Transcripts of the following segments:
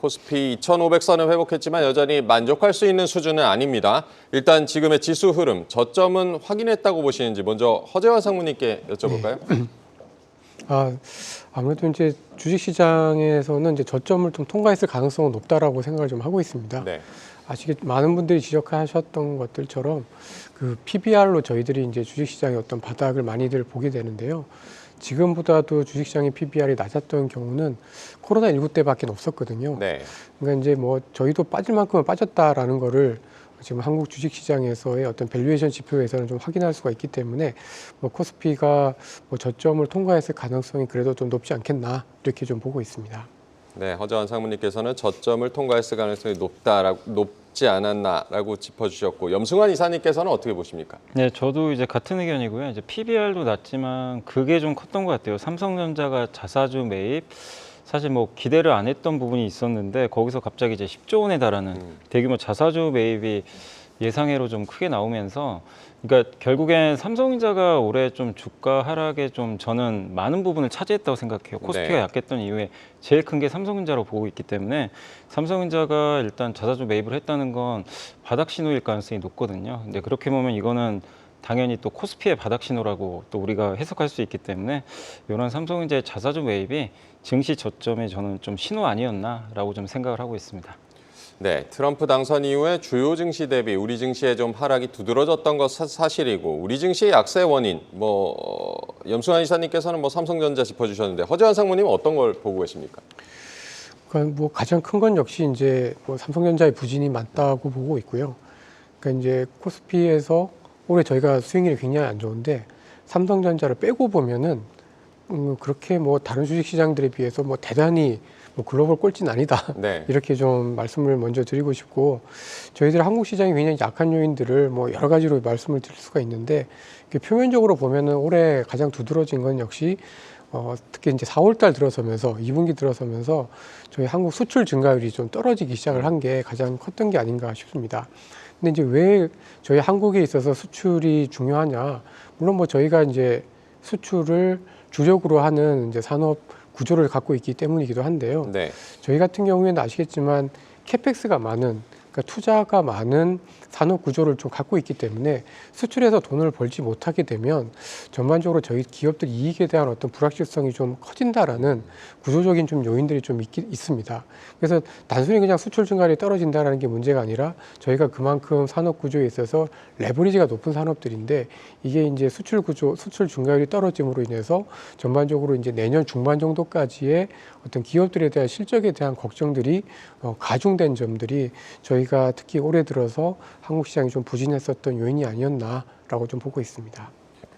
코스피 2,500선을 회복했지만 여전히 만족할 수 있는 수준은 아닙니다. 일단 지금의 지수 흐름, 저점은 확인했다고 보시는지 먼저 허재환 상무님께 여쭤볼까요? 네. 아무래도 이제 주식시장에서는 이제 저점을 좀 통과했을 가능성은 높다라고 생각을 좀 하고 있습니다. 네. 많은 분들이 지적하셨던 것들처럼 그 PBR로 저희들이 이제 주식시장의 어떤 바닥을 많이들 보게 되는데요. 지금보다도 주식시장의 PBR이 낮았던 경우는 코로나19 때밖에 없었거든요. 네. 그러니까 이제 뭐 저희도 빠질 만큼은 빠졌다라는 거를 지금 한국 주식시장에서의 어떤 밸류에이션 지표에서는 좀 확인할 수가 있기 때문에 뭐 코스피가 뭐 저점을 통과했을 가능성이 그래도 좀 높지 않겠나 이렇게 좀 보고 있습니다. 네, 허재환 상무님께서는 저점을 통과했을 가능성이 높지 않았나라고 짚어주셨고, 염승환 이사님께서는 어떻게 보십니까? 네, 저도 이제 같은 의견이고요. 이제 PBR도 낮지만 그게 좀 컸던 것 같아요. 삼성전자가 자사주 매입, 사실 뭐 기대를 안 했던 부분이 있었는데 거기서 갑자기 이제 10조 원에 달하는 대규모 자사주 매입이 예상외로 좀 크게 나오면서, 그러니까 결국엔 삼성전자가 올해 좀 주가 하락에 좀 저는 많은 부분을 차지했다고 생각해요. 코스피가 네. 약했던 이유에 제일 큰 게 삼성전자로 보고 있기 때문에 삼성전자가 일단 자사주 매입을 했다는 건 바닥 신호일 가능성이 높거든요. 근데 그렇게 보면 이거는 당연히 또 코스피의 바닥 신호라고 또 우리가 해석할 수 있기 때문에 이런 삼성전자의 자사주 매입이 증시 저점에 저는 좀 신호 아니었나라고 좀 생각을 하고 있습니다. 네, 트럼프 당선 이후에 주요 증시 대비 우리 증시의 좀 하락이 두드러졌던 것 사실이고, 우리 증시의 약세 원인, 염승환 이사님께서는 삼성전자 짚어주셨는데, 허재환 상무님은 어떤 걸 보고 계십니까? 그러니까 뭐 가장 큰 건 역시 이제 뭐 삼성전자의 부진이 맞다고 보고 있고요. 그러니까 이제 코스피에서 올해 저희가 수익률이 굉장히 안 좋은데 삼성전자를 빼고 보면은 그렇게 뭐 다른 주식 시장들에 비해서 뭐 대단히 뭐 글로벌 꼴찌는 아니다. 네. 이렇게 좀 말씀을 먼저 드리고 싶고, 저희들 한국 시장이 굉장히 약한 요인들을 뭐 여러 가지로 말씀을 드릴 수가 있는데, 표면적으로 보면은 올해 가장 두드러진 건 역시 특히 이제 4월 달 들어서면서 2분기 들어서면서 저희 한국 수출 증가율이 좀 떨어지기 시작을 한 게 가장 컸던 게 아닌가 싶습니다. 근데 이제 왜 저희 한국에 있어서 수출이 중요하냐? 물론 뭐 저희가 이제 수출을 주력으로 하는 이제 산업 구조를 갖고 있기 때문이기도 한데요. 네. 저희 같은 경우에는 아시겠지만 캐펙스가 많은, 그러니까 투자가 많은 산업 구조를 좀 갖고 있기 때문에 수출해서 돈을 벌지 못하게 되면 전반적으로 저희 기업들 이익에 대한 어떤 불확실성이 좀 커진다라는 구조적인 좀 요인들이 좀 있습니다. 그래서 단순히 그냥 수출 증가율이 떨어진다는 게 문제가 아니라 저희가 그만큼 산업 구조에 있어서 레버리지가 높은 산업들인데, 이게 이제 수출 증가율이 떨어짐으로 인해서 전반적으로 이제 내년 중반 정도까지의 어떤 기업들에 대한 실적에 대한 걱정들이 가중된 점들이 저희가 특히 올해 들어서 한국 시장이 좀 부진했었던 요인이 아니었나라고 좀 보고 있습니다.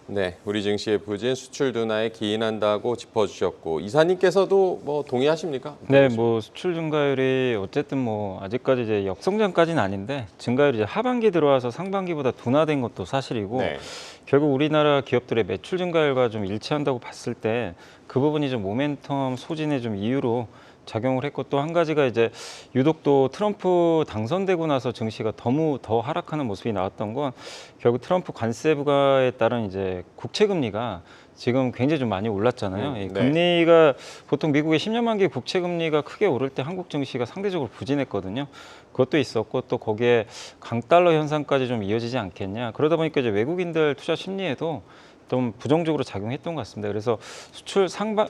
네, 우리 증시의 부진, 수출 둔화에 기인한다고 짚어주셨고, 이사님께서도 동의하십니까? 네, 뭐 수출 증가율이 어쨌든 뭐 아직까지 이제 역성장까지는 아닌데 증가율이 이제 하반기 들어와서 상반기보다 둔화된 것도 사실이고, 네. 결국 우리나라 기업들의 매출 증가율과 좀 일치한다고 봤을 때 그 부분이 좀 모멘텀 소진의 좀 이유로 작용을 했고, 또 한 가지가 이제 유독 또 트럼프 당선되고 나서 증시가 더 하락하는 모습이 나왔던 건, 결국 트럼프 관세 부과에 따른 이제 국채 금리가 지금 굉장히 좀 많이 올랐잖아요. 이 네. 금리가 보통 미국의 10년 만기 국채 금리가 크게 오를 때 한국 증시가 상대적으로 부진했거든요. 그것도 있었고, 또 거기에 강달러 현상까지 좀 이어지지 않겠냐. 그러다 보니까 이제 외국인들 투자 심리에도 좀 부정적으로 작용했던 것 같습니다. 그래서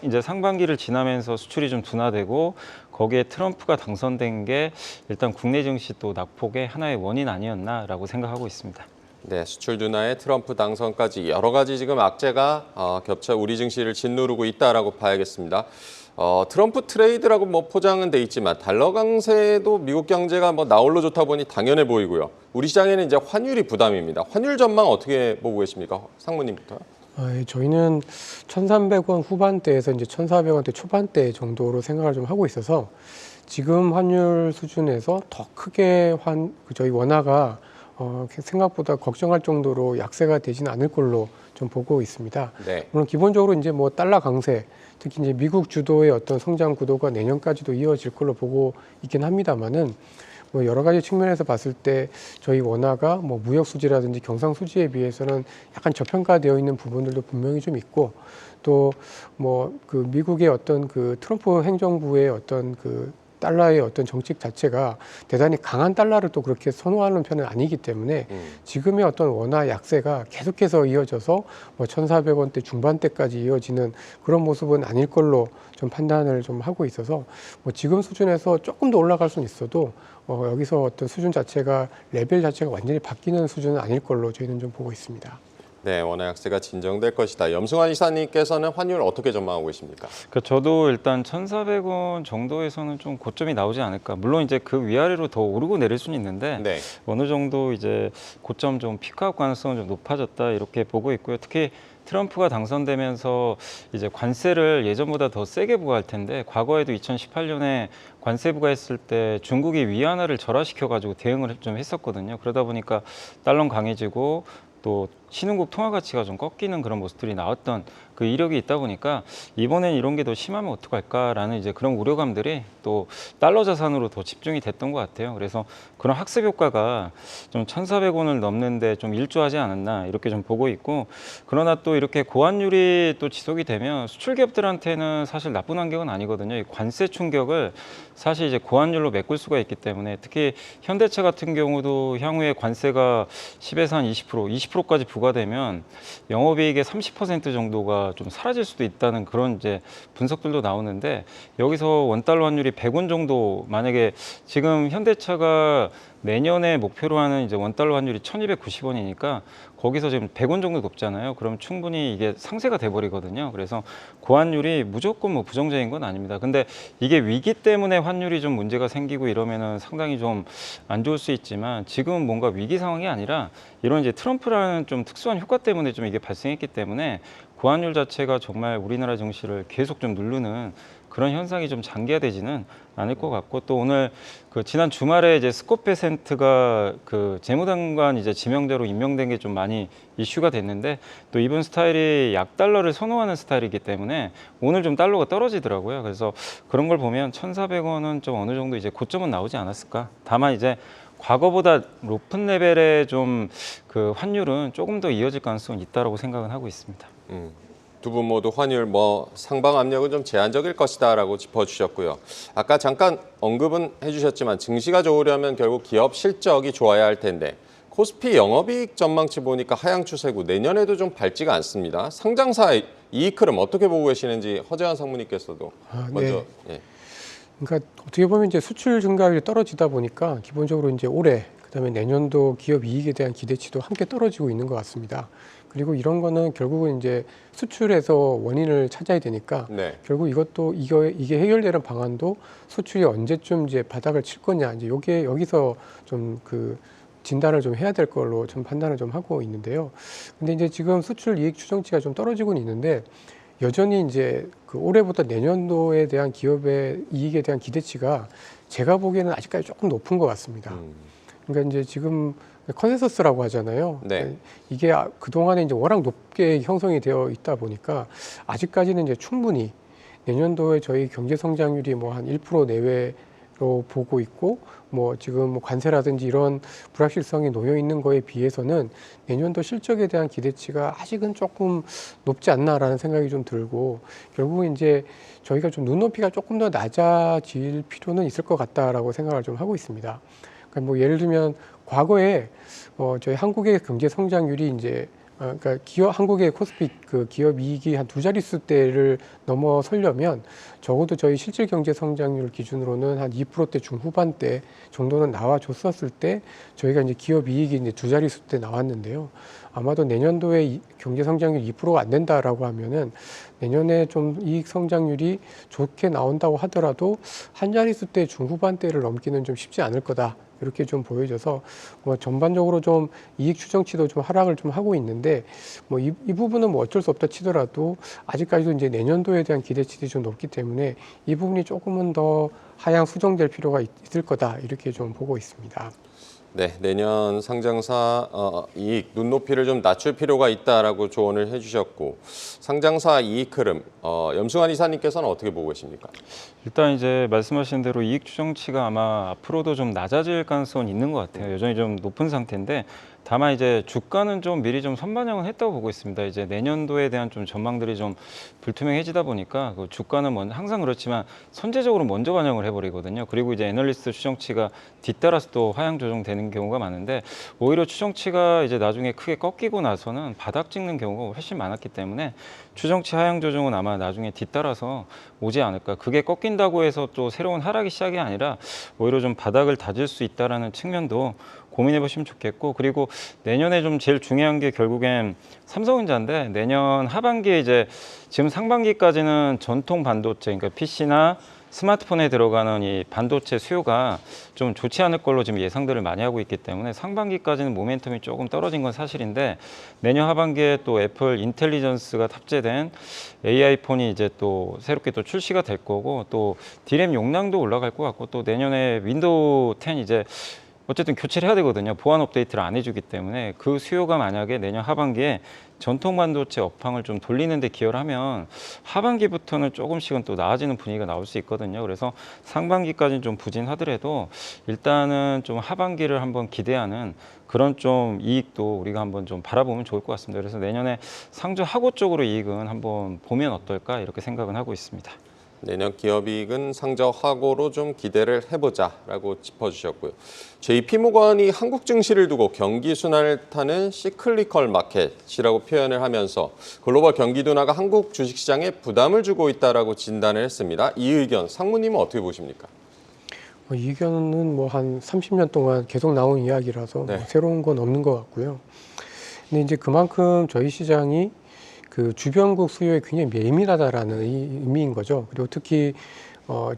이제 상반기를 지나면서 수출이 좀 둔화되고, 거기에 트럼프가 당선된 게 일단 국내 증시 또 낙폭의 하나의 원인 아니었나라고 생각하고 있습니다. 네, 수출 둔화에 트럼프 당선까지 여러 가지 지금 악재가 겹쳐 우리 증시를 짓누르고 있다라고 봐야겠습니다. 트럼프 트레이드라고 포장은 돼 있지만 달러 강세도 미국 경제가 나홀로 좋다 보니 당연해 보이고요. 우리 시장에는 이제 환율이 부담입니다. 환율 전망 어떻게 보고 계십니까? 상무님부터. 저희는 1,300원 후반대에서 이제 1,400원대 초반대 정도로 생각을 좀 하고 있어서 지금 환율 수준에서 더 크게 저희 원화가 생각보다 걱정할 정도로 약세가 되지는 않을 걸로 좀 보고 있습니다. 네. 물론 기본적으로 이제 달러 강세, 특히 이제 미국 주도의 어떤 성장 구도가 내년까지도 이어질 걸로 보고 있긴 합니다만은, 여러 가지 측면에서 봤을 때 저희 원화가 무역 수지라든지 경상 수지에 비해서는 약간 저평가되어 있는 부분들도 분명히 좀 있고, 또 그 미국의 어떤 그 트럼프 행정부의 어떤 그 달러의 어떤 정책 자체가 대단히 강한 달러를 또 그렇게 선호하는 편은 아니기 때문에 지금의 어떤 원화 약세가 계속해서 이어져서 뭐 1,400원대 중반대까지 이어지는 그런 모습은 아닐 걸로 좀 판단을 좀 하고 있어서 뭐 지금 수준에서 조금 더 올라갈 수는 있어도 여기서 어떤 수준 자체가 레벨 자체가 완전히 바뀌는 수준은 아닐 걸로 저희는 좀 보고 있습니다. 네, 원화 약세가 진정될 것이다. 염승환 이사님께서는 환율 어떻게 전망하고 계십니까? 그러니까 저도 일단 1,400원 정도에서는 좀 고점이 나오지 않을까. 물론 이제 그 위아래로 더 오르고 내릴 수는 있는데 네. 어느 정도 이제 고점 좀 피크아웃 가능성은 좀 높아졌다 이렇게 보고 있고요. 특히 트럼프가 당선되면서 이제 관세를 예전보다 더 세게 부과할 텐데 과거에도 2018년에 관세 부과했을 때 중국이 위안화를 절하시켜 가지고 대응을 좀 했었거든요. 그러다 보니까 달러 강해지고 또 신흥국 통화 가치가 좀 꺾이는 그런 모습들이 나왔던 그 이력이 있다 보니까 이번엔 이런 게 더 심하면 어떡할까라는 이제 그런 우려감들이 또 달러 자산으로 더 집중이 됐던 것 같아요. 그래서 그런 학습 효과가 좀 1,400원을 넘는데 좀 일조하지 않았나 이렇게 좀 보고 있고, 그러나 또 이렇게 고환율이 또 지속이 되면 수출 기업들한테는 사실 나쁜 환경은 아니거든요. 이 관세 충격을 사실 이제 고환율로 메꿀 수가 있기 때문에, 특히 현대차 같은 경우도 향후에 관세가 10에서 한 20%까지 부과되면 영업이익의 30% 정도가 좀 사라질 수도 있다는 그런 이제 분석들도 나오는데, 여기서 원달러 환율이 100원 정도, 만약에 지금 현대차가 내년에 목표로 하는 이제 원달러 환율이 1,290원이니까 거기서 지금 100원 정도 높잖아요. 그럼 충분히 이게 상쇄가 돼버리거든요. 그래서 고환율이 무조건 뭐 부정적인 건 아닙니다. 근데 이게 위기 때문에 환율이 좀 문제가 생기고 이러면은 상당히 좀 안 좋을 수 있지만, 지금은 뭔가 위기 상황이 아니라 이런 이제 트럼프라는 좀 특수한 효과 때문에 좀 이게 발생했기 때문에 고환율 자체가 정말 우리나라 증시를 계속 좀 누르는 그런 현상이 좀 장기화되지는 않을 것 같고, 또 오늘 그 지난 주말에 이제 스콧 베센트가 그 재무장관 이제 지명자로 임명된 게 좀 많이 이슈가 됐는데, 또 이분 스타일이 약달러를 선호하는 스타일이기 때문에 오늘 좀 달러가 떨어지더라고요. 그래서 그런 걸 보면 1,400원은 좀 어느 정도 이제 고점은 나오지 않았을까. 다만 이제 과거보다 높은 레벨의 좀 그 환율은 조금 더 이어질 가능성이 있다라고 생각은 하고 있습니다. 두 분 모두 환율 상방 압력은 좀 제한적일 것이다라고 짚어주셨고요. 아까 잠깐 언급은 해주셨지만 증시가 좋으려면 결국 기업 실적이 좋아야 할 텐데, 코스피 영업이익 전망치 보니까 하향 추세고 내년에도 좀 밝지가 않습니다. 상장사 이익 흐름 어떻게 보고 계시는지 허재환 상무님께서도 먼저. 네. 그러니까 어떻게 보면 이제 수출 증가율이 떨어지다 보니까 기본적으로 이제 올해 그다음에 내년도 기업 이익에 대한 기대치도 함께 떨어지고 있는 것 같습니다. 그리고 이런 거는 결국은 이제 수출에서 원인을 찾아야 되니까 네. 결국 이게 해결되는 방안도 수출이 언제쯤 이제 바닥을 칠 거냐, 이제 요게 여기서 좀 그 진단을 좀 해야 될 걸로 좀 판단을 좀 하고 있는데요. 근데 이제 지금 수출 이익 추정치가 좀 떨어지고는 있는데, 여전히 이제 그 올해부터 내년도에 대한 기업의 이익에 대한 기대치가 제가 보기에는 아직까지 조금 높은 것 같습니다. 그러니까 이제 지금 컨센서스라고 하잖아요. 네. 이게 그동안에 이제 워낙 높게 형성이 되어 있다 보니까 아직까지는 이제 충분히 내년도에 저희 경제 성장률이 뭐 한 1% 내외로 보고 있고, 뭐 지금 뭐 관세라든지 이런 불확실성이 놓여 있는 거에 비해서는 내년도 실적에 대한 기대치가 아직은 조금 높지 않나라는 생각이 좀 들고, 결국은 이제 저희가 좀 눈높이가 조금 더 낮아질 필요는 있을 것 같다라고 생각을 좀 하고 있습니다. 그러니까 뭐 예를 들면 과거에 저희 한국의 경제 성장률이 이제 그러니까 한국의 코스피 그 기업 이익이 한 2자릿수대를 넘어서려면 적어도 저희 실질 경제 성장률 기준으로는 한 2%대 중후반대 정도는 나와줬었을 때 저희가 이제 기업 이익이 이제 2자릿수대 나왔는데요. 아마도 내년도에 경제 성장률 2%가 안 된다라고 하면은 내년에 좀 이익 성장률이 좋게 나온다고 하더라도 한 자릿수대 중후반대를 넘기는 좀 쉽지 않을 거다, 이렇게 좀 보여져서 뭐 전반적으로 좀 이익 추정치도 좀 하락을 좀 하고 있는데, 뭐 이 부분은 뭐 어쩔 수 없다 치더라도 아직까지도 이제 내년도에 대한 기대치들이 좀 높기 때문에 이 부분이 조금은 더 하향 수정될 필요가 있을 거다, 이렇게 좀 보고 있습니다. 네, 내년 상장사 이익 눈높이를 좀 낮출 필요가 있다라고 조언을 해주셨고, 상장사 이익 흐름 염승환 이사님께서는 어떻게 보고 계십니까? 일단 이제 말씀하신 대로 이익 추정치가 아마 앞으로도 좀 낮아질 가능성은 있는 것 같아요. 여전히 좀 높은 상태인데 다만 이제 주가는 좀 미리 좀 선반영을 했다고 보고 있습니다. 이제 내년도에 대한 좀 전망들이 좀 불투명해지다 보니까 그 주가는 먼저 항상 그렇지만 선제적으로 먼저 반영을 해버리거든요. 그리고 이제 애널리스트 추정치가 뒤따라서 또 하향 조정되는 경우가 많은데 오히려 추정치가 이제 나중에 크게 꺾이고 나서는 바닥 찍는 경우가 훨씬 많았기 때문에 추정치 하향 조정은 아마 나중에 뒤따라서 오지 않을까. 그게 꺾인다고 해서 또 새로운 하락이 시작이 아니라 오히려 좀 바닥을 다질 수 있다라는 측면도 고민해 보시면 좋겠고, 그리고 내년에 좀 제일 중요한 게 결국엔 삼성전자인데 내년 하반기에 이제 지금 상반기까지는 전통 반도체, 그러니까 PC나 스마트폰에 들어가는 이 반도체 수요가 좀 좋지 않을 걸로 지금 예상들을 많이 하고 있기 때문에 상반기까지는 모멘텀이 조금 떨어진 건 사실인데 내년 하반기에 또 애플 인텔리전스가 탑재된 AI 폰이 이제 또 새롭게 또 출시가 될 거고 또 D램 용량도 올라갈 것 같고 또 내년에 윈도우 10 이제 어쨌든 교체를 해야 되거든요. 보안 업데이트를 안 해주기 때문에 그 수요가 만약에 내년 하반기에 전통 반도체 업황을 좀 돌리는 데 기여를 하면 하반기부터는 조금씩은 또 나아지는 분위기가 나올 수 있거든요. 그래서 상반기까지는 좀 부진하더라도 일단은 좀 하반기를 한번 기대하는 그런 좀 이익도 우리가 한번 좀 바라보면 좋을 것 같습니다. 그래서 내년에 상저하고 쪽으로 이익은 한번 보면 어떨까 이렇게 생각은 하고 있습니다. 내년 기업이익은 상저하고로 좀 기대를 해보자라고 짚어주셨고요. JP모건이 한국 증시를 두고 경기 순환을 타는 시클리컬 마켓이라고 표현을 하면서 글로벌 경기 둔화가 한국 주식시장에 부담을 주고 있다라고 진단을 했습니다. 이 의견 상무님은 어떻게 보십니까? 이 의견은 뭐 한 30년 동안 계속 나온 이야기라서 네. 뭐 새로운 건 없는 것 같고요. 근데 이제 그만큼 저희 시장이 그 주변국 수요에 굉장히 예민하다라는 의미인 거죠. 그리고 특히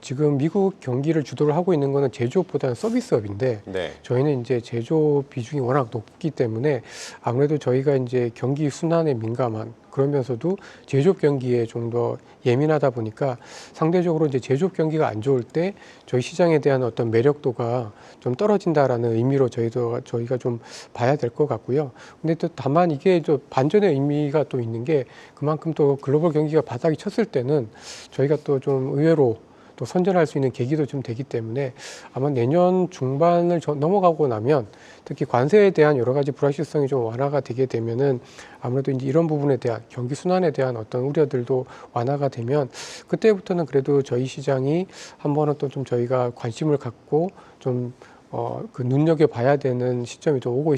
지금 미국 경기를 주도를 하고 있는 거는 제조업보다는 서비스업인데 네. 저희는 이제 제조 비중이 워낙 높기 때문에 아무래도 저희가 이제 경기 순환에 민감한 그러면서도 제조업 경기에 좀 더 예민하다 보니까 상대적으로 이제 제조업 경기가 안 좋을 때 저희 시장에 대한 어떤 매력도가 좀 떨어진다라는 의미로 저희가 좀 봐야 될 것 같고요. 근데 또 다만 이게 또 반전의 의미가 또 있는 게 그만큼 또 글로벌 경기가 바닥이 쳤을 때는 저희가 또 좀 의외로 또 선전할 수 있는 계기도 좀 되기 때문에 아마 내년 중반을 넘어가고 나면 특히 관세에 대한 여러 가지 불확실성이 좀 완화가 되게 되면은 아무래도 이제 이런 부분에 대한 경기 순환에 대한 어떤 우려들도 완화가 되면 그때부터는 그래도 저희 시장이 한 번은 또 좀 저희가 관심을 갖고 좀 그 눈여겨봐야 되는 시점이 또 오고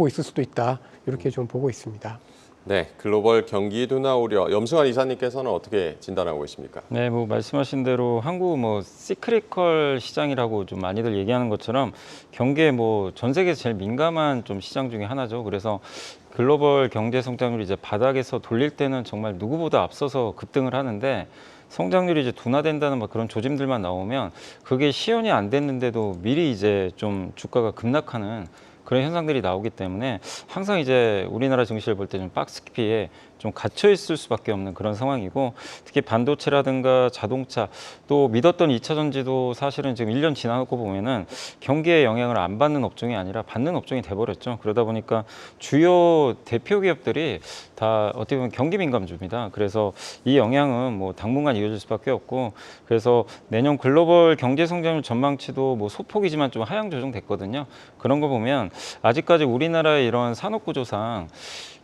있을 수도 있다 이렇게 좀 보고 있습니다. 네, 글로벌 경기 둔화 우려. 염승환 이사님께서는 어떻게 진단하고 계십니까? 네, 뭐 말씀하신 대로 한국 뭐 시크리컬 시장이라고 좀 많이들 얘기하는 것처럼 경기에 뭐 전 세계에서 제일 민감한 좀 시장 중에 하나죠. 그래서 글로벌 경제 성장률이 이제 바닥에서 돌릴 때는 정말 누구보다 앞서서 급등을 하는데 성장률이 이제 둔화된다는 막 그런 조짐들만 나오면 그게 시연이 안 됐는데도 미리 이제 좀 주가가 급락하는 그런 현상들이 나오기 때문에 항상 이제 우리나라 증시를 볼 때 좀 박스피에 좀 갇혀 있을 수밖에 없는 그런 상황이고 특히 반도체라든가 자동차 또 믿었던 2차 전지도 사실은 지금 1년 지나고 보면은 경기에 영향을 안 받는 업종이 아니라 받는 업종이 돼버렸죠. 그러다 보니까 주요 대표 기업들이 다 어떻게 보면 경기 민감주입니다. 그래서 이 영향은 뭐 당분간 이어질 수밖에 없고 그래서 내년 글로벌 경제 성장률 전망치도 뭐 소폭이지만 좀 하향 조정됐거든요. 그런 거 보면 아직까지 우리나라의 이런 산업 구조상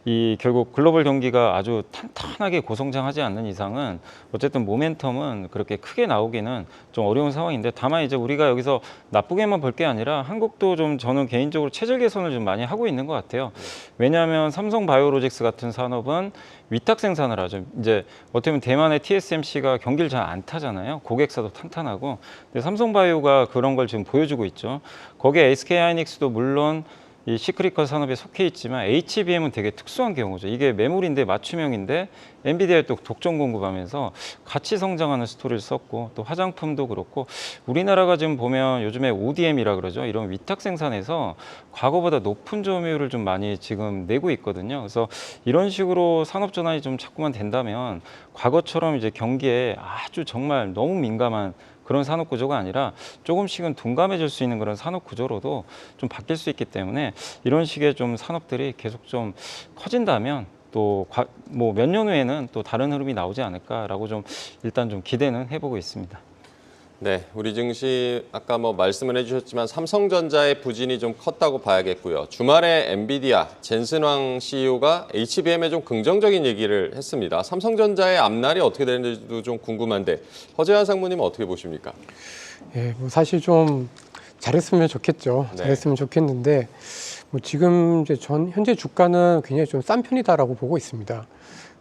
이 결국 글로벌 경기가 아주 탄탄하게 고성장하지 않는 이상은 어쨌든 모멘텀은 그렇게 크게 나오기는 좀 어려운 상황인데 다만 이제 우리가 여기서 나쁘게만 볼 게 아니라 한국도 좀 저는 개인적으로 체질 개선을 좀 많이 하고 있는 것 같아요. 왜냐하면 삼성 바이오로직스 같은 산업은 위탁 생산을 하죠. 이제 어떻게 보면 대만의 TSMC가 경기를 잘 안 타잖아요. 고객사도 탄탄하고. 근데 삼성바이오가 그런 걸 지금 보여주고 있죠. 거기에 SK하이닉스도 물론 이 시크릿컬 산업에 속해 있지만 HBM은 되게 특수한 경우죠. 이게 메모리인데 맞춤형인데 엔비디아에 또 독점 공급하면서 같이 성장하는 스토리를 썼고 또 화장품도 그렇고 우리나라가 지금 보면 요즘에 ODM이라 그러죠. 이런 위탁 생산에서 과거보다 높은 점유율을 좀 많이 지금 내고 있거든요. 그래서 이런 식으로 산업 전환이 좀 자꾸만 된다면 과거처럼 이제 경기에 아주 정말 너무 민감한 그런 산업 구조가 아니라 조금씩은 둔감해질 수 있는 그런 산업 구조로도 좀 바뀔 수 있기 때문에 이런 식의 좀 산업들이 계속 좀 커진다면 또 뭐 몇 년 후에는 또 다른 흐름이 나오지 않을까라고 좀 일단 좀 기대는 해보고 있습니다. 네, 우리 증시 아까 뭐 말씀을 해주셨지만 삼성전자의 부진이 좀 컸다고 봐야겠고요. 주말에 엔비디아 젠슨왕 CEO가 HBM에 좀 긍정적인 얘기를 했습니다. 삼성전자의 앞날이 어떻게 되는지도 좀 궁금한데 허재한 상무님은 어떻게 보십니까? 예, 뭐 사실 좀 잘했으면 좋겠죠. 네. 잘했으면 좋겠는데 뭐 지금 이제 현재 주가는 굉장히 좀 싼 편이다라고 보고 있습니다.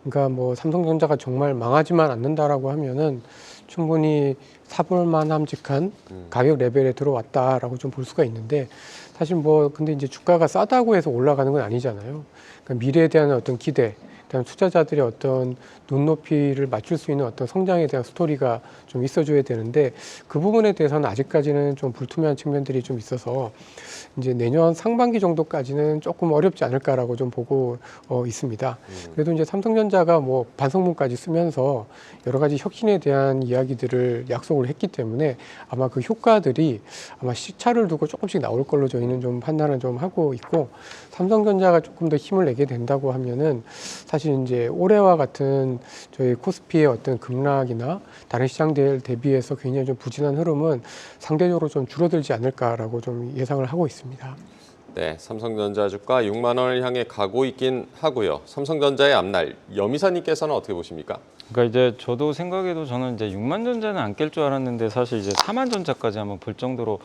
그러니까 뭐 삼성전자가 정말 망하지만 않는다라고 하면은 충분히 사볼 만함직한 가격 레벨에 들어왔다라고 좀 볼 수가 있는데 사실 뭐 근데 이제 주가가 싸다고 해서 올라가는 건 아니잖아요. 그러니까 미래에 대한 어떤 기대, 그다음 투자자들의 어떤 눈높이를 맞출 수 있는 어떤 성장에 대한 스토리가 좀 있어줘야 되는데 그 부분에 대해서는 아직까지는 좀 불투명한 측면들이 좀 있어서 이제 내년 상반기 정도까지는 조금 어렵지 않을까라고 좀 보고 있습니다. 그래도 이제 삼성전자가 뭐 반성문까지 쓰면서 여러 가지 혁신에 대한 이야기들을 약속을 했기 때문에 아마 그 효과들이 아마 시차를 두고 조금씩 나올 걸로 저희는 좀 판단을 좀 하고 있고 삼성전자가 조금 더 힘을 내게 된다고 하면은 사실 이제 올해와 같은 저희 코스피의 어떤 급락이나 다른 시장들 대비해서 굉장히 좀 부진한 흐름은 상대적으로 좀 줄어들지 않을까라고 좀 예상을 하고 있습니다. 네, 삼성전자 주가 6만 원을 향해 가고 있긴 하고요. 삼성전자의 앞날 여미사님께서는 어떻게 보십니까? 그러니까 이제 저도 생각해도 저는 이제 6만 전자는 안 깰 줄 알았는데 사실 이제 4만 전자까지 한번 볼 정도로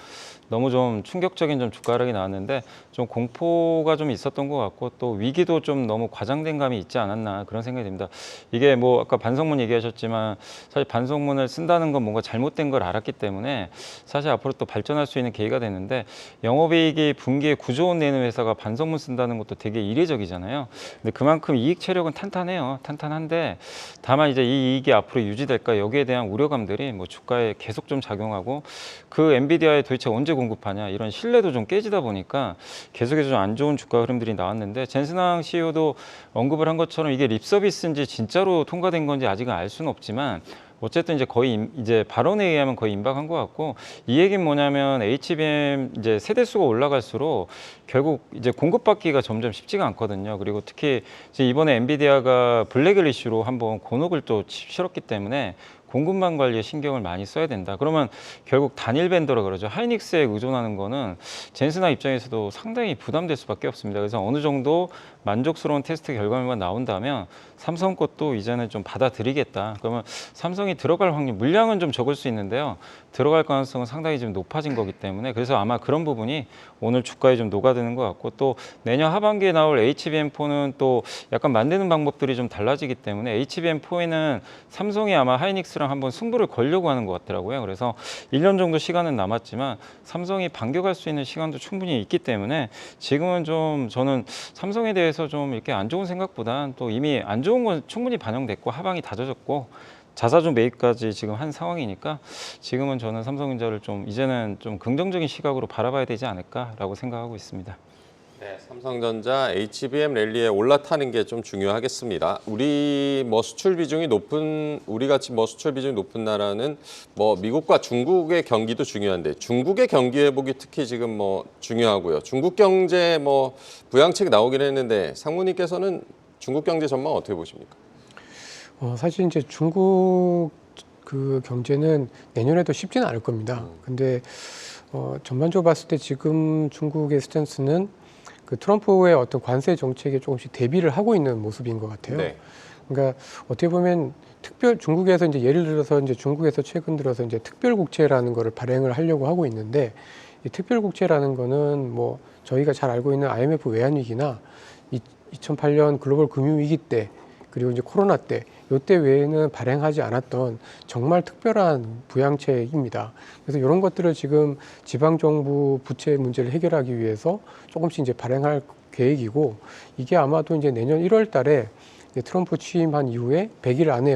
너무 좀 충격적인 좀 주가 하락이 나왔는데 좀 공포가 좀 있었던 것 같고 또 위기도 좀 너무 과장된 감이 있지 않았나 그런 생각이 듭니다. 이게 뭐 아까 반성문 얘기하셨지만 사실 반성문을 쓴다는 건 뭔가 잘못된 걸 알았기 때문에 사실 앞으로 또 발전할 수 있는 계기가 됐는데 영업이익이 분기에 9조 원 내는 회사가 반성문 쓴다는 것도 되게 이례적이잖아요. 근데 그만큼 이익 체력은 탄탄해요. 탄탄한데 다만 이제 이 이익이 앞으로 유지될까 여기에 대한 우려감들이 뭐 주가에 계속 좀 작용하고 그 엔비디아에 도대체 언제 공급하냐 이런 신뢰도 좀 깨지다 보니까 계속해서 좀 안 좋은 주가 흐름들이 나왔는데 젠슨왕 CEO도 언급을 한 것처럼 이게 립 서비스인지 진짜로 통과된 건지 아직은 알 수는 없지만 어쨌든 이제 거의 이제 발언에 의하면 거의 임박한 것 같고 이 얘기는 뭐냐면 HBM 이제 세대 수가 올라갈수록 결국 이제 공급받기가 점점 쉽지가 않거든요. 그리고 특히 이제 이번에 엔비디아가 블랙을 이슈로 한번 곤혹을 또 치렀기 때문에 공급망 관리에 신경을 많이 써야 된다. 그러면 결국 단일 벤더라 그러죠. 하이닉스에 의존하는 거는 젠슨왕 입장에서도 상당히 부담될 수밖에 없습니다. 그래서 어느 정도 만족스러운 테스트 결과만 나온다면 삼성 것도 이제는 좀 받아들이겠다. 그러면 삼성이 들어갈 확률, 물량은 좀 적을 수 있는데요. 들어갈 가능성은 상당히 좀 높아진 거기 때문에 그래서 아마 그런 부분이 오늘 주가에 좀 녹아드는 것 같고 또 내년 하반기에 나올 HBM4는 또 약간 만드는 방법들이 좀 달라지기 때문에 HBM4에는 삼성이 아마 하이닉스랑 한번 승부를 걸려고 하는 것 같더라고요. 그래서 1년 정도 시간은 남았지만 삼성이 반격할 수 있는 시간도 충분히 있기 때문에 지금은 좀 저는 삼성에 대해서 좀 이렇게 안 좋은 생각보다 또 이미 안 좋은 건 충분히 반영됐고 하방이 다져졌고 자사주 매입까지 지금 한 상황이니까 지금은 저는 삼성전자를 좀 이제는 좀 긍정적인 시각으로 바라봐야 되지 않을까라고 생각하고 있습니다. 네, 삼성전자 HBM 랠리에 올라타는 게 좀 중요하겠습니다. 우리 수출 비중이 높은 우리 같이 수출 비중이 높은 나라는 미국과 중국의 경기도 중요한데 중국의 경기 회복이 특히 지금 중요하고요. 중국 경제 부양책 나오긴 했는데 상무님께서는 중국 경제 전망 어떻게 보십니까? 사실 이제 중국 그 경제는 내년에도 쉽지는 않을 겁니다. 근데 전반적으로 봤을 때 지금 중국의 스탠스는 그 트럼프의 어떤 관세 정책에 조금씩 대비를 하고 있는 모습인 것 같아요. 네. 그러니까 어떻게 보면 중국에서 이제 예를 들어서 이제 중국에서 최근 들어서 이제 특별국채라는 거를 발행을 하려고 하고 있는데 이 특별국채라는 거는 저희가 잘 알고 있는 IMF 외환위기나 2008년 글로벌 금융위기 때 그리고 이제 코로나 때 이때 외에는 발행하지 않았던 정말 특별한 부양책입니다. 그래서 이런 것들을 지금 지방 정부 부채 문제를 해결하기 위해서 조금씩 이제 발행할 계획이고 이게 아마도 이제 내년 1월 달에 트럼프 취임한 이후에 100일 안에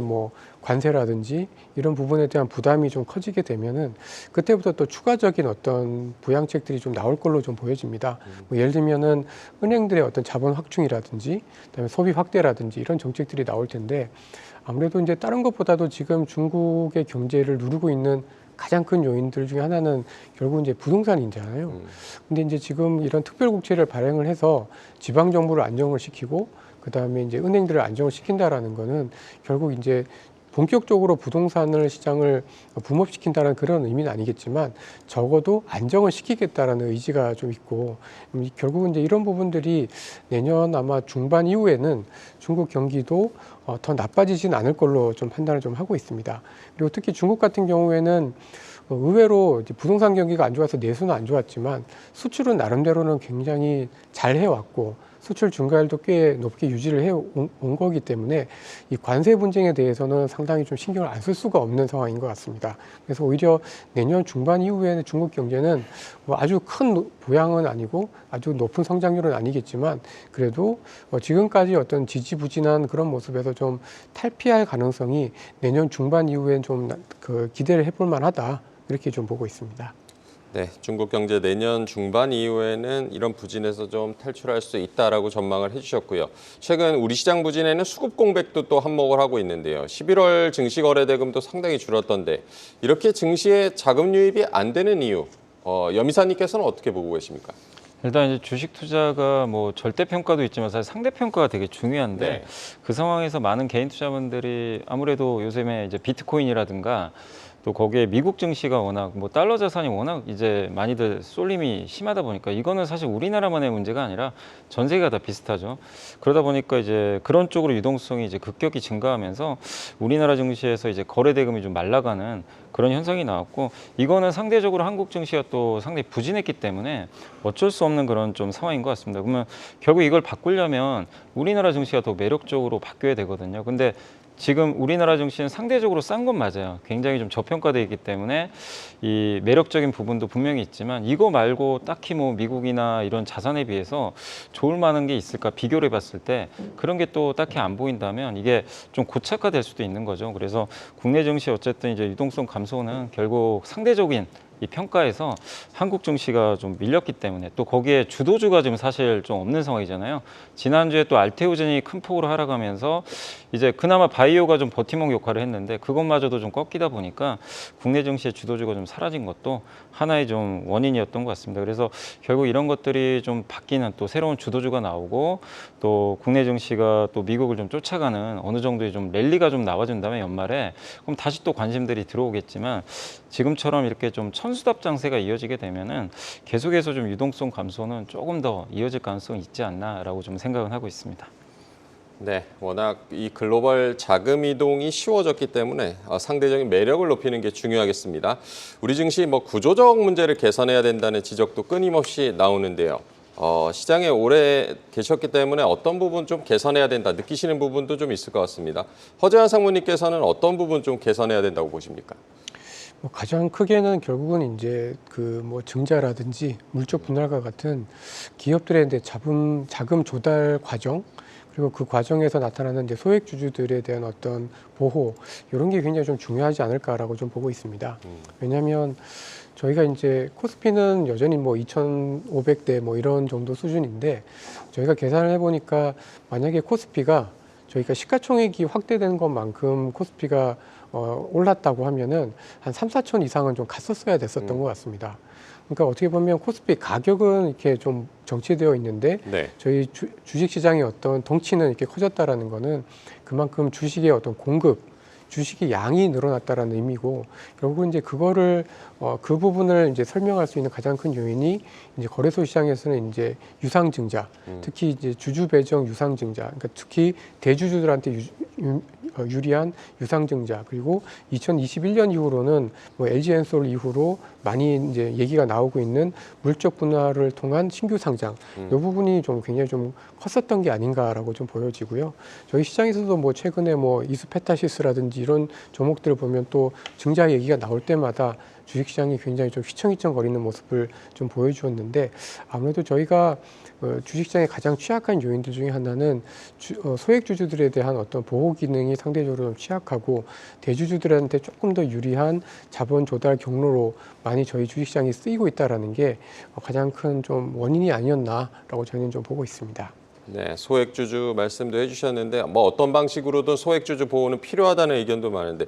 관세라든지 이런 부분에 대한 부담이 좀 커지게 되면은 그때부터 또 추가적인 어떤 부양책들이 좀 나올 걸로 좀 보여집니다. 예를 들면은 은행들의 어떤 자본 확충이라든지 그다음에 소비 확대라든지 이런 정책들이 나올 텐데 아무래도 이제 다른 것보다도 지금 중국의 경제를 누르고 있는 가장 큰 요인들 중에 하나는 결국 이제 부동산이잖아요. 근데 이제 지금 이런 특별국채를 발행을 해서 지방 정부를 안정을 시키고 그 다음에 이제 은행들을 안정을 시킨다라는 거는 결국 이제 본격적으로 부동산을 시장을 붐업시킨다는 그런 의미는 아니겠지만 적어도 안정을 시키겠다라는 의지가 좀 있고 결국은 이제 이런 부분들이 내년 아마 중반 이후에는 중국 경기도 더 나빠지진 않을 걸로 좀 판단을 좀 하고 있습니다. 그리고 특히 중국 같은 경우에는 의외로 이제 부동산 경기가 안 좋아서 내수는 안 좋았지만 수출은 나름대로는 굉장히 잘 해왔고 수출 증가율도 꽤 높게 유지를 해온 거기 때문에 이 관세 분쟁에 대해서는 상당히 좀 신경을 안 쓸 수가 없는 상황인 것 같습니다. 그래서 오히려 내년 중반 이후에는 중국 경제는 뭐 아주 큰 보양은 아니고 아주 높은 성장률은 아니겠지만 그래도 지금까지 어떤 지지부진한 그런 모습에서 좀 탈피할 가능성이 내년 중반 이후엔 좀 그 기대를 해볼 만하다 이렇게 좀 보고 있습니다. 네, 중국 경제 내년 중반 이후에는 이런 부진에서 좀 탈출할 수 있다라고 전망을 해주셨고요. 최근 우리 시장 부진에는 수급 공백도 또 한몫을 하고 있는데요. 11월 증시 거래 대금도 상당히 줄었던데 이렇게 증시에 자금 유입이 안 되는 이유, 염이사님께서는 어떻게 보고 계십니까? 일단 이제 주식 투자가 뭐 절대 평가도 있지만 사실 상대 평가가 되게 중요한데 네. 그 상황에서 많은 개인 투자분들이 아무래도 요즘에 이제 비트코인이라든가 또 거기에 미국 증시가 워낙 뭐 달러 자산이 워낙 이제 많이들 쏠림이 심하다 보니까 이거는 사실 우리나라만의 문제가 아니라 전 세계가 다 비슷하죠. 그러다 보니까 이제 그런 쪽으로 유동성이 이제 급격히 증가하면서 우리나라 증시에서 이제 거래 대금이 좀 말라가는 그런 현상이 나왔고 이거는 상대적으로 한국 증시가 또 상당히 부진했기 때문에 어쩔 수 없는 그런 좀 상황인 것 같습니다. 그러면 결국 이걸 바꾸려면 우리나라 증시가 더 매력적으로 바뀌어야 되거든요. 근데 지금 우리나라 증시는 상대적으로 싼 건 맞아요. 굉장히 좀 저평가되어 있기 때문에 이 매력적인 부분도 분명히 있지만 이거 말고 딱히 뭐 미국이나 이런 자산에 비해서 좋을 만한 게 있을까 비교를 해봤을 때 그런 게 또 딱히 안 보인다면 이게 좀 고착화될 수도 있는 거죠. 그래서 국내 증시 어쨌든 이제 유동성 감소는 결국 상대적인 이 평가에서 한국 증시가 좀 밀렸기 때문에 또 거기에 주도주가 지금 사실 좀 없는 상황이잖아요. 지난주에 또 알테오젠이 큰 폭으로 하락하면서 이제 그나마 바이오가 좀 버팀목 역할을 했는데 그것마저도 좀 꺾이다 보니까 국내 증시의 주도주가 좀 사라진 것도 하나의 좀 원인이었던 것 같습니다. 그래서 결국 이런 것들이 좀 바뀌는 또 새로운 주도주가 나오고 또 국내 증시가 또 미국을 좀 쫓아가는 어느 정도의 좀 랠리가 좀 나와준다면 연말에 그럼 다시 또 관심들이 들어오겠지만 지금처럼 이렇게 좀 천수답 장세가 이어지게 되면은 계속해서 좀 유동성 감소는 조금 더 이어질 가능성이 있지 않나라고 좀 생각은 하고 있습니다. 네, 워낙 이 글로벌 자금 이동이 쉬워졌기 때문에 상대적인 매력을 높이는 게 중요하겠습니다. 우리 증시 뭐 구조적 문제를 개선해야 된다는 지적도 끊임없이 나오는데요. 시장에 오래 계셨기 때문에 어떤 부분 좀 개선해야 된다 느끼시는 부분도 좀 있을 것 같습니다. 허재환 상무님께서는 어떤 부분 좀 개선해야 된다고 보십니까? 가장 크게는 결국은 이제 그 뭐 증자라든지 물적 분할과 같은 기업들의 이제 자금 조달 과정 그리고 그 과정에서 나타나는 이제 소액 주주들에 대한 어떤 보호 이런 게 굉장히 좀 중요하지 않을까라고 좀 보고 있습니다. 왜냐하면 저희가 이제 코스피는 여전히 뭐 2,500대 뭐 이런 정도 수준인데 저희가 계산을 해보니까 만약에 코스피가 저희가 시가총액이 확대되는 것만큼 코스피가 올랐다고 하면은 한 3, 4천 이상은 좀 갔었어야 됐었던 것 같습니다. 그러니까 어떻게 보면 코스피 가격은 이렇게 좀 정체되어 있는데 네. 저희 주식 시장의 어떤 덩치는 이렇게 커졌다라는 거는 그만큼 주식의 어떤 공급, 주식의 양이 늘어났다라는 의미고 결국은 이제 그거를 그 부분을 이제 설명할 수 있는 가장 큰 요인이 이제 거래소 시장에서는 이제 유상증자, 특히 이제 주주 배정 유상증자, 그러니까 특히 대주주들한테 유리한 유상증자 그리고 2021년 이후로는 뭐 LG엔솔 이후로 많이 이제 얘기가 나오고 있는 물적 분할을 통한 신규 상장 이 부분이 좀 굉장히 좀 컸었던 게 아닌가라고 좀 보여지고요. 저희 시장에서도 뭐 최근에 뭐 이수페타시스라든지 이런 종목들을 보면 또 증자 얘기가 나올 때마다 주식시장이 굉장히 좀 휘청휘청거리는 모습을 좀 보여주었는데 아무래도 저희가 주식시장의 가장 취약한 요인들 중에 하나는 소액주주들에 대한 어떤 보호 기능이 상대적으로 좀 취약하고 대주주들한테 조금 더 유리한 자본 조달 경로로 많이 저희 주식시장이 쓰이고 있다는 게 가장 큰 좀 원인이 아니었나라고 저는 좀 보고 있습니다. 네, 소액주주 말씀도 해주셨는데 뭐 어떤 방식으로든 소액주주 보호는 필요하다는 의견도 많은데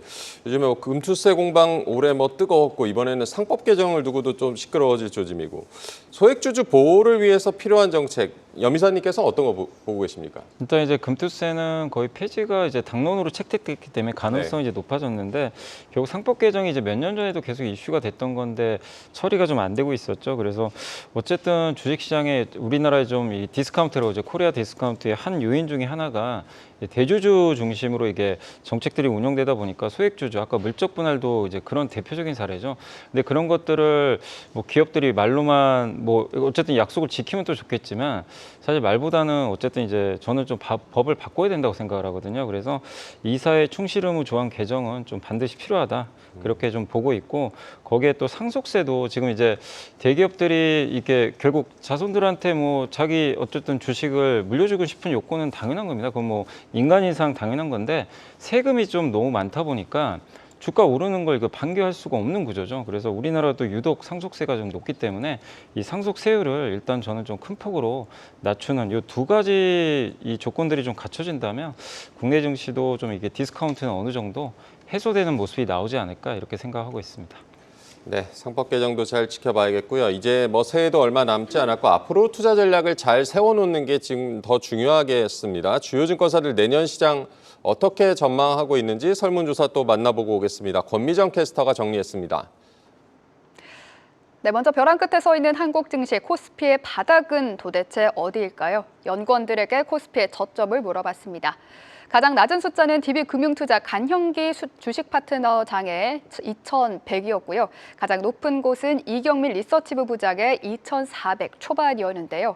요즘에 뭐 금투세 공방 올해 뭐 뜨거웠고 이번에는 상법 개정을 두고도 좀 시끄러워질 조짐이고 소액주주 보호를 위해서 필요한 정책 염이사님께서 어떤 거 보고 계십니까? 일단 이제 금투세는 거의 폐지가 이제 당론으로 채택됐기 때문에 가능성이 이제 높아졌는데 결국 상법 개정이 이제 몇 년 전에도 계속 이슈가 됐던 건데 처리가 좀 안 되고 있었죠. 그래서 어쨌든 주식시장에 우리나라의 좀 이 디스카운트로 이제 코리아 디스카운트의 한 요인 중에 하나가 대주주 중심으로 이게 정책들이 운영되다 보니까 소액주주, 아까 물적 분할도 이제 그런 대표적인 사례죠. 근데 그런 것들을 뭐 기업들이 말로만 뭐 어쨌든 약속을 지키면 또 좋겠지만 사실 말보다는 어쨌든 이제 저는 좀 법을 바꿔야 된다고 생각을 하거든요. 그래서 이사회 충실 의무 조항 개정은 좀 반드시 필요하다. 그렇게 좀 보고 있고 거기에 또 상속세도 지금 이제 대기업들이 이게 결국 자손들한테 뭐 자기 어쨌든 주식을 물려주고 싶은 욕구는 당연한 겁니다. 그건 뭐 인간인상 당연한 건데 세금이 좀 너무 많다 보니까 주가 오르는 걸 이거 반기할 수가 없는 구조죠. 그래서 우리나라도 유독 상속세가 좀 높기 때문에 이 상속세율을 일단 저는 좀 큰 폭으로 낮추는 이 두 가지 이 조건들이 좀 갖춰진다면 국내 증시도 좀 이게 디스카운트는 어느 정도 해소되는 모습이 나오지 않을까 이렇게 생각하고 있습니다. 네, 상법 개정도 잘 지켜봐야겠고요. 이제 뭐 새해도 얼마 남지 않았고 앞으로 투자 전략을 잘 세워놓는 게 지금 더 중요하겠습니다. 주요 증권사들 내년 시장 어떻게 전망하고 있는지 설문조사 또 만나보고 오겠습니다. 권미정 캐스터가 정리했습니다. 네, 먼저 벼랑 끝에 서 있는 한국 증시 코스피의 바닥은 도대체 어디일까요? 연구원들에게 코스피의 저점을 물어봤습니다. 가장 낮은 숫자는 DB금융투자 간형기 주식 파트너장의 2,100이었고요. 가장 높은 곳은 이경민 리서치부 부장의 2,400 초반이었는데요.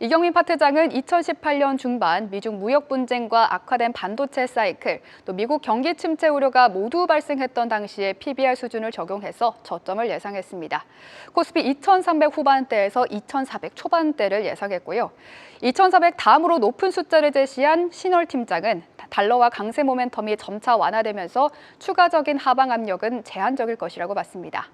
이경민 파트장은 2018년 중반 미중 무역 분쟁과 악화된 반도체 사이클, 또 미국 경기 침체 우려가 모두 발생했던 당시의 PBR 수준을 적용해서 저점을 예상했습니다. 코스피 2,300 후반대에서 2,400 초반대를 예상했고요. 2,400 다음으로 높은 숫자를 제시한 신월 팀장은 달러와 강세 모멘텀이 점차 완화되면서 추가적인 하방 압력은 제한적일 것이라고 봤습니다.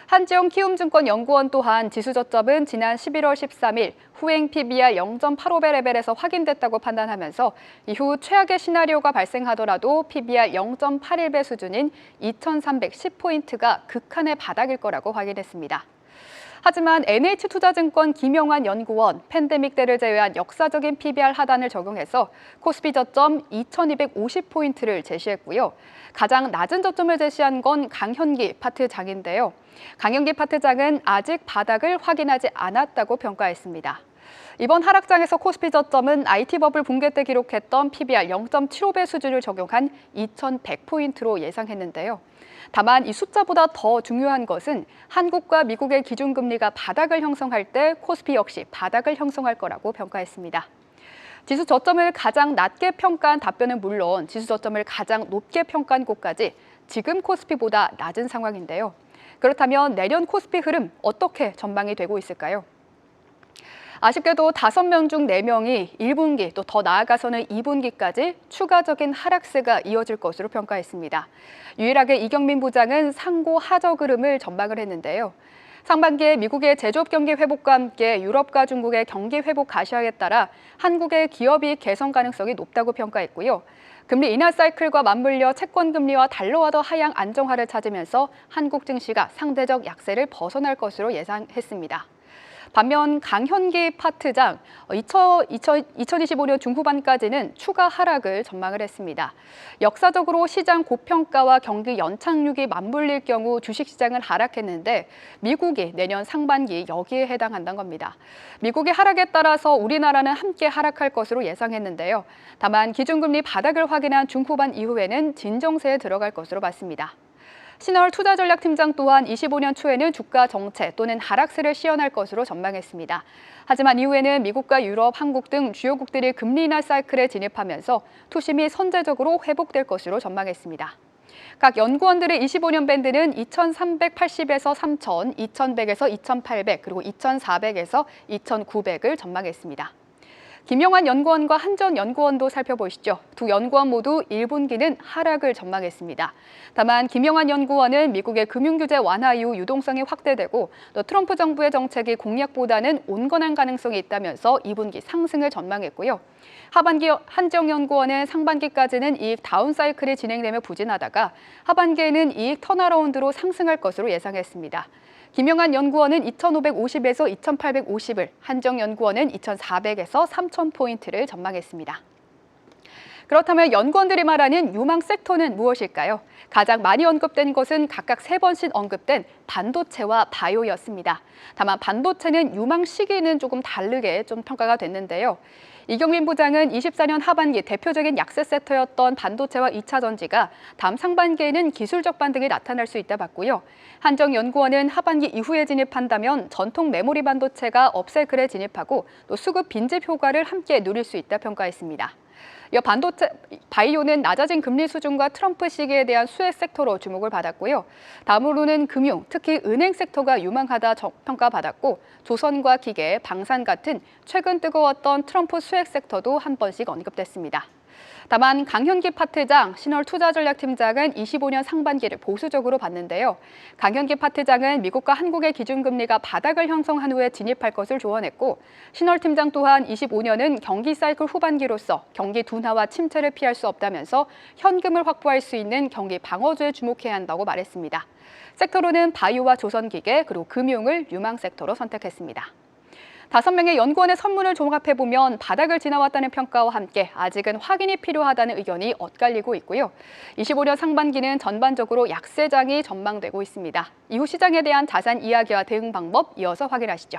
한지영 키움증권 연구원 또한 지수 저점은 지난 11월 13일 후행 PBR 0.85배 레벨에서 확인됐다고 판단하면서 이후 최악의 시나리오가 발생하더라도 PBR 0.81배 수준인 2,310포인트가 극한의 바닥일 거라고 확인했습니다. 하지만 NH투자증권 김영환 연구원 팬데믹 때를 제외한 역사적인 PBR 하단을 적용해서 코스피 저점 2,250포인트를 제시했고요. 가장 낮은 저점을 제시한 건 강현기 파트장인데요. 강현기 파트장은 아직 바닥을 확인하지 않았다고 평가했습니다. 이번 하락장에서 코스피 저점은 IT 버블 붕괴 때 기록했던 PBR 0.75배 수준을 적용한 2,100포인트로 예상했는데요. 다만 이 숫자보다 더 중요한 것은 한국과 미국의 기준금리가 바닥을 형성할 때 코스피 역시 바닥을 형성할 거라고 평가했습니다. 지수 저점을 가장 낮게 평가한 답변은 물론 지수 저점을 가장 높게 평가한 곳까지 지금 코스피보다 낮은 상황인데요. 그렇다면 내년 코스피 흐름 어떻게 전망이 되고 있을까요? 아쉽게도 5명 중 4명이 1분기 또 더 나아가서는 2분기까지 추가적인 하락세가 이어질 것으로 평가했습니다. 유일하게 이경민 부장은 상고 하적 흐름을 전망을 했는데요. 상반기에 미국의 제조업 경기 회복과 함께 유럽과 중국의 경기 회복 가시화에 따라 한국의 기업이익 개선 가능성이 높다고 평가했고요. 금리 인하 사이클과 맞물려 채권 금리와 달러와 더 하향 안정화를 찾으면서 한국 증시가 상대적 약세를 벗어날 것으로 예상했습니다. 반면 강현기 파트장, 2025년 중후반까지는 추가 하락을 전망을 했습니다. 역사적으로 시장 고평가와 경기 연착륙이 맞물릴 경우 주식시장은 하락했는데 미국이 내년 상반기 여기에 해당한다는 겁니다. 미국의 하락에 따라서 우리나라는 함께 하락할 것으로 예상했는데요. 다만 기준금리 바닥을 확인한 중후반 이후에는 진정세에 들어갈 것으로 봤습니다. 신월 투자전략팀장 또한 25년 초에는 주가 정체 또는 하락세를 시현할 것으로 전망했습니다. 하지만 이후에는 미국과 유럽, 한국 등 주요국들이 금리 인하 사이클에 진입하면서 투심이 선제적으로 회복될 것으로 전망했습니다. 각 연구원들의 25년 밴드는 2,380에서 3,000, 2,100에서 2,800, 그리고 2,400에서 2,900을 전망했습니다. 김영환 연구원과 한전 연구원도 살펴보시죠. 두 연구원 모두 1분기는 하락을 전망했습니다. 다만 김영환 연구원은 미국의 금융규제 완화 이후 유동성이 확대되고 또 트럼프 정부의 정책이 공약보다는 온건한 가능성이 있다면서 2분기 상승을 전망했고요. 하반기 한정 연구원은 상반기까지는 이익 다운 사이클이 진행되며 부진하다가 하반기에는 이익 턴어라운드로 상승할 것으로 예상했습니다. 김영한 연구원은 2,550에서 2,850을, 한정연구원은 2,400에서 3,000포인트를 전망했습니다. 그렇다면 연구원들이 말하는 유망 섹터는 무엇일까요? 가장 많이 언급된 것은 각각 3번씩 언급된 반도체와 바이오였습니다. 다만 반도체는 유망 시기는 조금 다르게 좀 평가가 됐는데요. 이경민 부장은 24년 하반기 대표적인 약세 섹터였던 반도체와 2차 전지가 다음 상반기에는 기술적 반등이 나타날 수 있다 봤고요. 한정연구원은 하반기 이후에 진입한다면 전통 메모리 반도체가 업사이클에 진입하고 또 수급 빈집 효과를 함께 누릴 수 있다 평가했습니다. 이어 반도체, 바이오는 낮아진 금리 수준과 트럼프 시기에 대한 수혜 섹터로 주목을 받았고요. 다음으로는 금융, 특히 은행 섹터가 유망하다 평가받았고 조선과 기계, 방산 같은 최근 뜨거웠던 트럼프 수혜 섹터도 한 번씩 언급됐습니다. 다만 강현기 파트장, 신월투자전략팀장은 25년 상반기를 보수적으로 봤는데요. 강현기 파트장은 미국과 한국의 기준금리가 바닥을 형성한 후에 진입할 것을 조언했고 신월 팀장 또한 25년은 경기 사이클 후반기로서 경기 둔화와 침체를 피할 수 없다면서 현금을 확보할 수 있는 경기 방어주에 주목해야 한다고 말했습니다. 섹터로는 바이오와 조선기계 그리고 금융을 유망 섹터로 선택했습니다. 5명의 연구원의 선문을 종합해보면 바닥을 지나왔다는 평가와 함께 아직은 확인이 필요하다는 의견이 엇갈리고 있고요. 25년 상반기는 전반적으로 약세장이 전망되고 있습니다. 이후 시장에 대한 자세한 이야기와 대응 방법 이어서 확인하시죠.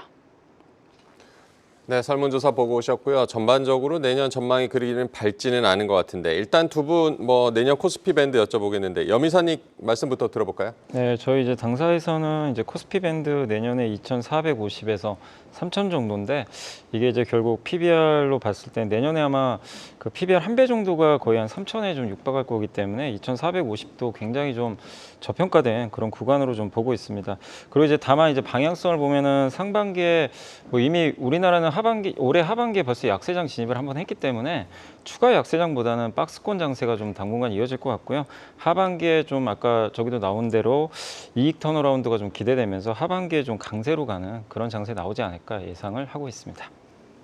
네, 설문조사 보고 오셨고요. 전반적으로 내년 전망이 그리는 밝지는 않은 것 같은데 일단 두 분 내년 코스피 밴드 여쭤보겠는데 염이사님 말씀부터 들어볼까요? 네, 저희 이제 당사에서는 이제 코스피 밴드 내년에 2,450에서 3,000 정도인데 이게 이제 결국 PBR로 봤을 때 내년에 아마 그 PBR 한 배 정도가 거의 한 3,000에 좀 육박할 거기 때문에 2,450도 굉장히 좀 저평가된 그런 구간으로 좀 보고 있습니다. 그리고 이제 다만 이제 방향성을 보면은 상반기에 뭐 이미 우리나라는 올해 하반기에 벌써 약세장 진입을 한번 했기 때문에 추가 약세장보다는 박스권 장세가 좀 당분간 이어질 것 같고요. 하반기에 좀 아까 저기도 나온 대로 이익 턴어라운드가 좀 기대되면서 하반기에 좀 강세로 가는 그런 장세 나오지 않을까 예상을 하고 있습니다.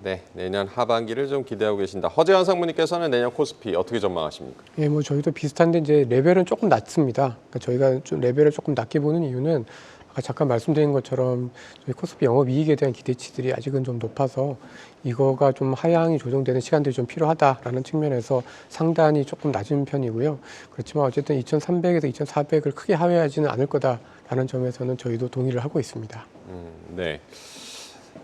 네, 내년 하반기를 좀 기대하고 계신다. 허재환 상무님께서는 내년 코스피 어떻게 전망하십니까? 예, 뭐 저희도 비슷한데 이제 레벨은 조금 낮습니다. 그러니까 저희가 좀 레벨을 조금 낮게 보는 이유는 아까 잠깐 말씀드린 것처럼 저희 코스피 영업이익에 대한 기대치들이 아직은 좀 높아서 이거가 좀 하향이 조정되는 시간들이 좀 필요하다라는 측면에서 상단이 조금 낮은 편이고요. 그렇지만 어쨌든 2,300에서 2,400을 크게 하회하지는 않을 거다라는 점에서는 저희도 동의를 하고 있습니다. 네.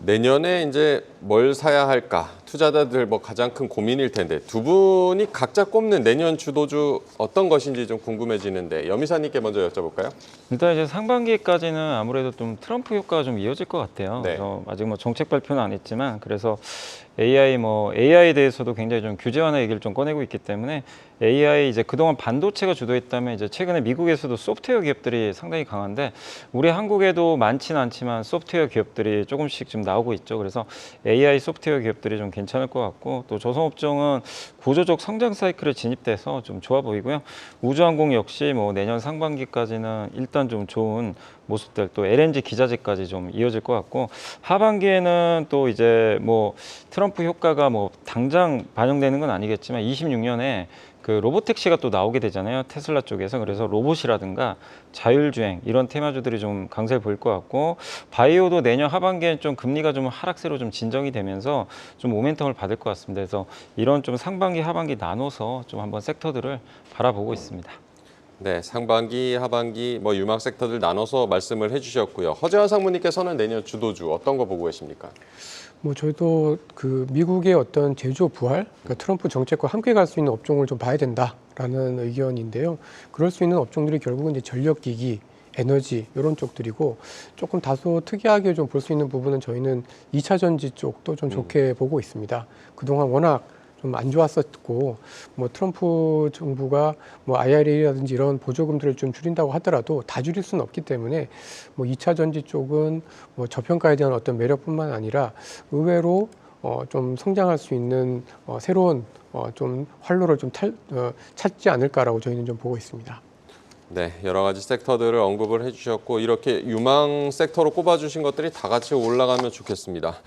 내년에 이제 뭘 사야 할까? 투자자들 가장 큰 고민일 텐데 두 분이 각자 꼽는 내년 주도주 어떤 것인지 좀 궁금해지는데 염이사님께 먼저 여쭤볼까요? 일단 이제 상반기까지는 아무래도 좀 트럼프 효과가 좀 이어질 것 같아요. 네. 그래서 아직 뭐 정책 발표는 안 했지만 그래서 AI에 대해서도 굉장히 좀 규제 완화 얘기를 좀 꺼내고 있기 때문에 AI 이제 그동안 반도체가 주도했다면 이제 최근에 미국에서도 소프트웨어 기업들이 상당히 강한데 우리 한국에도 많지는 않지만 소프트웨어 기업들이 조금씩 좀 나오고 있죠. 그래서 AI 소프트웨어 기업들이 좀 괜찮을 것 같고 또 조선업종은 구조적 성장 사이클에 진입돼서 좀 좋아 보이고요. 우주항공 역시 뭐 내년 상반기까지는 일단 좀 좋은 모습들 또 LNG 기자재까지 좀 이어질 것 같고 하반기에는 또 이제 뭐 트럼프 효과가 뭐 당장 반영되는 건 아니겠지만 26년에 그 로보택시가 또 나오게 되잖아요. 테슬라 쪽에서. 그래서 로봇이라든가 자율주행 이런 테마주들이 좀 강세를 보일 것 같고 바이오도 내년 하반기엔 좀 금리가 좀 하락세로 좀 진정이 되면서 좀 모멘텀을 받을 것 같습니다. 그래서 이런 좀 상반기 하반기 나눠서 좀 한번 섹터들을 바라보고 있습니다. 네, 상반기, 하반기 유망 섹터들 나눠서 말씀을 해주셨고요. 허재환 상무님께서는 내년 주도주 어떤 거 보고 계십니까? 뭐 저희도 그 미국의 어떤 제조 부활, 그러니까 트럼프 정책과 함께 갈 수 있는 업종을 좀 봐야 된다라는 의견인데요. 그럴 수 있는 업종들이 결국은 이제 전력기기, 에너지 이런 쪽들이고 조금 다소 특이하게 좀 볼 수 있는 부분은 저희는 2차 전지 쪽도 좀 좋게 보고 있습니다. 그동안 워낙 좀 안 좋았었고 뭐 트럼프 정부가 뭐 IRA라든지 이런 보조금들을 좀 줄인다고 하더라도 다 줄일 수는 없기 때문에 뭐 2차 전지 쪽은 뭐 저평가에 대한 어떤 매력뿐만 아니라 의외로 좀 성장할 수 있는 새로운 좀 활로를 좀 찾지 않을까라고 저희는 좀 보고 있습니다. 네, 여러 가지 섹터들을 언급을 해주셨고 이렇게 유망 섹터로 꼽아주신 것들이 다 같이 올라가면 좋겠습니다.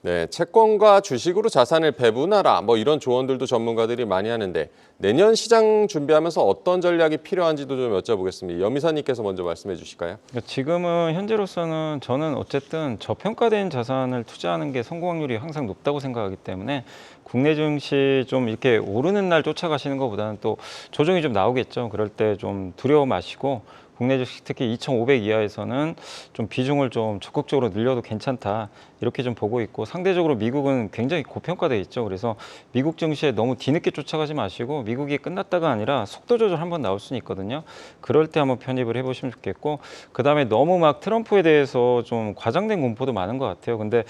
네, 채권과 주식으로 자산을 배분하라 뭐 이런 조언들도 전문가들이 많이 하는데 내년 시장 준비하면서 어떤 전략이 필요한지도 좀 여쭤보겠습니다. 염이사님께서 먼저 말씀해 주실까요? 그러니까 지금은 현재로서는 저는 어쨌든 저평가된 자산을 투자하는 게 성공 확률이 항상 높다고 생각하기 때문에 국내 증시 좀 이렇게 오르는 날 쫓아가시는 것보다는 또 조정이 좀 나오겠죠. 그럴 때 좀 두려워 마시고 국내 주식 특히 2,500 이하에서는 좀 비중을 좀 적극적으로 늘려도 괜찮다 이렇게 좀 보고 있고 상대적으로 미국은 굉장히 고평가돼 있죠. 그래서 미국 증시에 너무 뒤늦게 쫓아가지 마시고 미국이 끝났다가 아니라 속도 조절 한번 나올 수는 있거든요. 그럴 때 한번 편입을 해보시면 좋겠고 그다음에 너무 막 트럼프에 대해서 좀 과장된 공포도 많은 것 같아요. 근데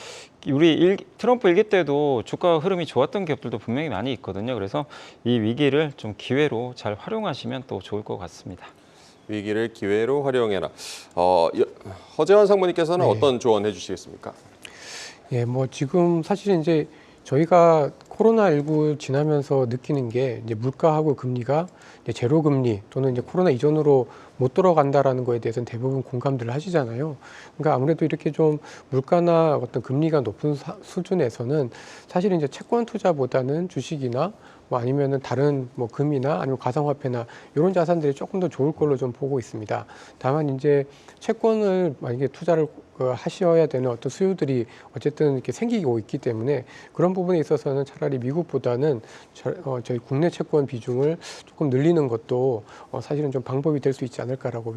우리 트럼프 일기 때도 주가 흐름이 좋았던 기업들도 분명히 많이 있거든요. 그래서 이 위기를 좀 기회로 잘 활용하시면 또 좋을 것 같습니다. 위기를 기회로 활용해라. 허재환 상무님께서는 어떤 조언 해주시겠습니까? 예, 뭐 지금 사실 이제 저희가 코로나19 지나면서 느끼는 게 이제 물가하고 금리가 이제 제로 금리 또는 이제 코로나 이전으로 못 돌아간다라는 거에 대해서는 대부분 공감들을 하시잖아요. 그러니까 아무래도 이렇게 좀 물가나 어떤 금리가 높은 수준에서는 사실 이제 채권 투자보다는 주식이나 뭐 아니면은 다른 뭐 금이나 아니면 가상화폐나 이런 자산들이 조금 더 좋을 걸로 좀 보고 있습니다. 다만 이제 채권을 만약에 투자를 하셔야 되는 어떤 수요들이 어쨌든 이렇게 생기고 있기 때문에 그런 부분에 있어서는 차라리 미국보다는 저희 국내 채권 비중을 조금 늘리는 것도 사실은 좀 방법이 될 수 있지 않을까라고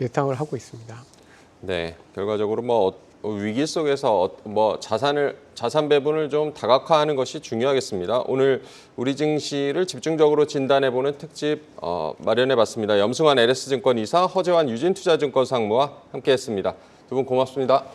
예상을 하고 있습니다. 네, 결과적으로 뭐 위기 속에서 뭐 자산 배분을 좀 다각화하는 것이 중요하겠습니다. 오늘 우리 증시를 집중적으로 진단해보는 특집 마련해봤습니다. 염승환 LS증권 이사, 허재환 유진투자증권 상무와 함께했습니다. 두 분 고맙습니다.